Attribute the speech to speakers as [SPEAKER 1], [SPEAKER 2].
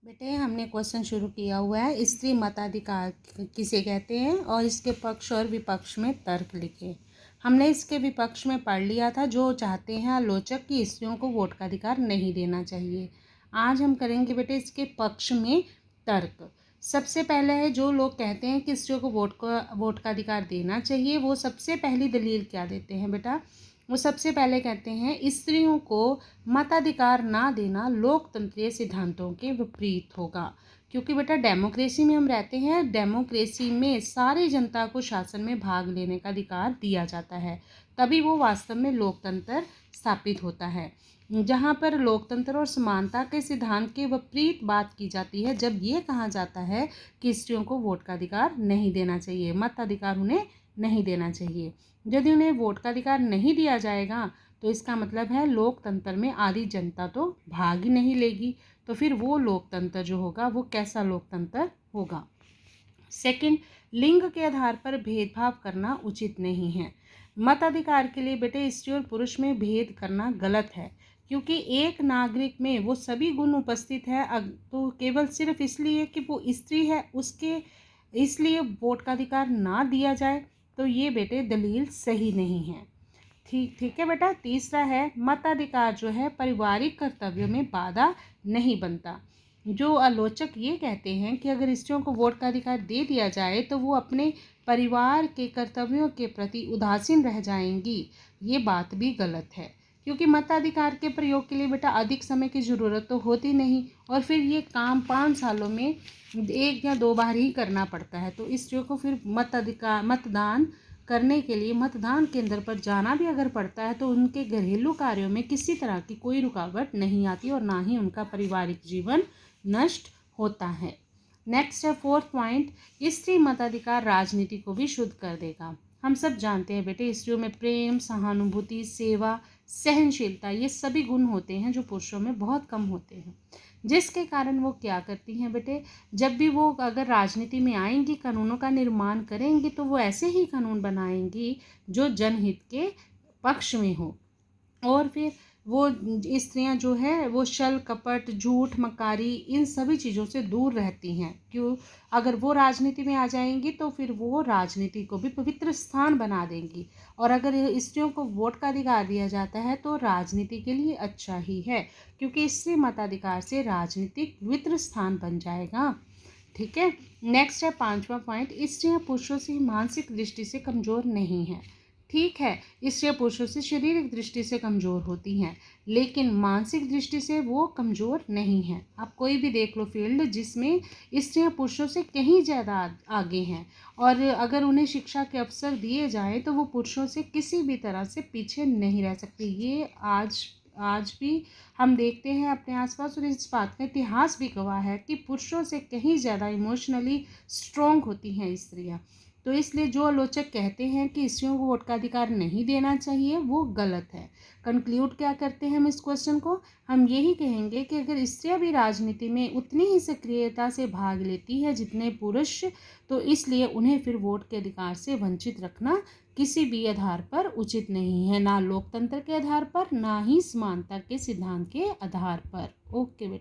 [SPEAKER 1] बेटे हमने क्वेश्चन शुरू किया हुआ है, स्त्री मताधिकार किसे कहते हैं और इसके पक्ष और विपक्ष में तर्क लिखे। हमने इसके विपक्ष में पढ़ लिया था, जो चाहते हैं आलोचक कि स्त्रियों को वोट का अधिकार नहीं देना चाहिए। आज हम करेंगे बेटे इसके पक्ष में तर्क। सबसे पहले है, जो लोग कहते हैं कि स्त्रियों को वोट का अधिकार देना चाहिए, वो सबसे पहली दलील क्या देते हैं बेटा? वो सबसे पहले कहते हैं स्त्रियों को मताधिकार ना देना लोकतंत्रीय सिद्धांतों के विपरीत होगा, क्योंकि बेटा डेमोक्रेसी में हम रहते हैं। डेमोक्रेसी में सारी जनता को शासन में भाग लेने का अधिकार दिया जाता है, तभी वो वास्तव में लोकतंत्र स्थापित होता है। जहाँ पर लोकतंत्र और समानता के सिद्धांत के विपरीत बात की जाती है, जब ये कहा जाता है कि स्त्रियों को वोट का अधिकार नहीं देना चाहिए, मताधिकार उन्हें नहीं देना चाहिए। यदि उन्हें वोट का अधिकार नहीं दिया जाएगा तो इसका मतलब है लोकतंत्र में आधी जनता तो भाग ही नहीं लेगी, तो फिर वो लोकतंत्र जो होगा वो कैसा लोकतंत्र होगा। सेकंड, लिंग के आधार पर भेदभाव करना उचित नहीं है। मताधिकार के लिए बेटे स्त्री और पुरुष में भेद करना गलत है, क्योंकि एक नागरिक में वो सभी गुण उपस्थित है। तो केवल सिर्फ इसलिए कि वो स्त्री है उसके इसलिए वोट का अधिकार ना दिया जाए, तो ये बेटे दलील सही नहीं है। ठीक है बेटा। तीसरा है, मताधिकार जो है पारिवारिक कर्तव्यों में बाधा नहीं बनता। जो आलोचक ये कहते हैं कि अगर स्त्रियों को वोट का अधिकार दे दिया जाए तो वो अपने परिवार के कर्तव्यों के प्रति उदासीन रह जाएंगी, ये बात भी गलत है, क्योंकि मताधिकार के प्रयोग के लिए बेटा अधिक समय की ज़रूरत तो होती नहीं, और फिर ये काम 5 सालों में 1 या 2 बार ही करना पड़ता है। तो स्त्रियों को फिर मतदान करने के लिए मतदान केंद्र पर जाना भी अगर पड़ता है तो उनके घरेलू कार्यों में किसी तरह की कोई रुकावट नहीं आती और ना ही उनका पारिवारिक जीवन नष्ट होता है। नेक्स्ट है 4th पॉइंट, स्त्री मताधिकार राजनीति को भी शुद्ध कर देगा। हम सब जानते हैं बेटे स्त्रियों में प्रेम, सहानुभूति, सेवा, सहनशीलता, ये सभी गुण होते हैं जो पुरुषों में बहुत कम होते हैं, जिसके कारण वो क्या करती हैं बेटे, जब भी वो अगर राजनीति में आएंगी, कानूनों का निर्माण करेंगी, तो वो ऐसे ही कानून बनाएंगी जो जनहित के पक्ष में हो। और फिर वो स्त्रियां जो है वो छल कपट, झूठ, मकारी, इन सभी चीज़ों से दूर रहती हैं। क्यों? अगर वो राजनीति में आ जाएंगी तो फिर वो राजनीति को भी पवित्र स्थान बना देंगी, और अगर स्त्रियों को वोट का अधिकार दिया जाता है तो राजनीति के लिए अच्छा ही है, क्योंकि स्त्री मताधिकार से राजनीतिक पवित्र स्थान बन जाएगा। ठीक है। नेक्स्ट है 5वां पॉइंट, स्त्रियां पुरुषों से मानसिक दृष्टि से कमज़ोर नहीं हैं। ठीक है, स्त्रियां पुरुषों से शारीरिक दृष्टि से कमज़ोर होती हैं, लेकिन मानसिक दृष्टि से वो कमज़ोर नहीं हैं। आप कोई भी देख लो फील्ड जिसमें स्त्रियां पुरुषों से कहीं ज़्यादा आगे हैं, और अगर उन्हें शिक्षा के अवसर दिए जाएं तो वो पुरुषों से किसी भी तरह से पीछे नहीं रह सकती। ये आज भी हम देखते हैं अपने आसपास, और इस बात का इतिहास भी गवाह है कि पुरुषों से कहीं ज़्यादा इमोशनली स्ट्रॉन्ग होती हैं स्त्रियां। तो इसलिए जो आलोचक कहते हैं कि स्त्रियों को वोट का अधिकार नहीं देना चाहिए, वो गलत है। कंक्लूड क्या करते हैं हम इस क्वेश्चन को? हम यही कहेंगे कि अगर स्त्रियां भी राजनीति में उतनी ही सक्रियता से भाग लेती है जितने पुरुष, तो इसलिए उन्हें फिर वोट के अधिकार से वंचित रखना किसी भी आधार पर उचित नहीं है, ना लोकतंत्र के आधार पर, ना ही समानता के सिद्धांत के आधार पर। ओके बेटा।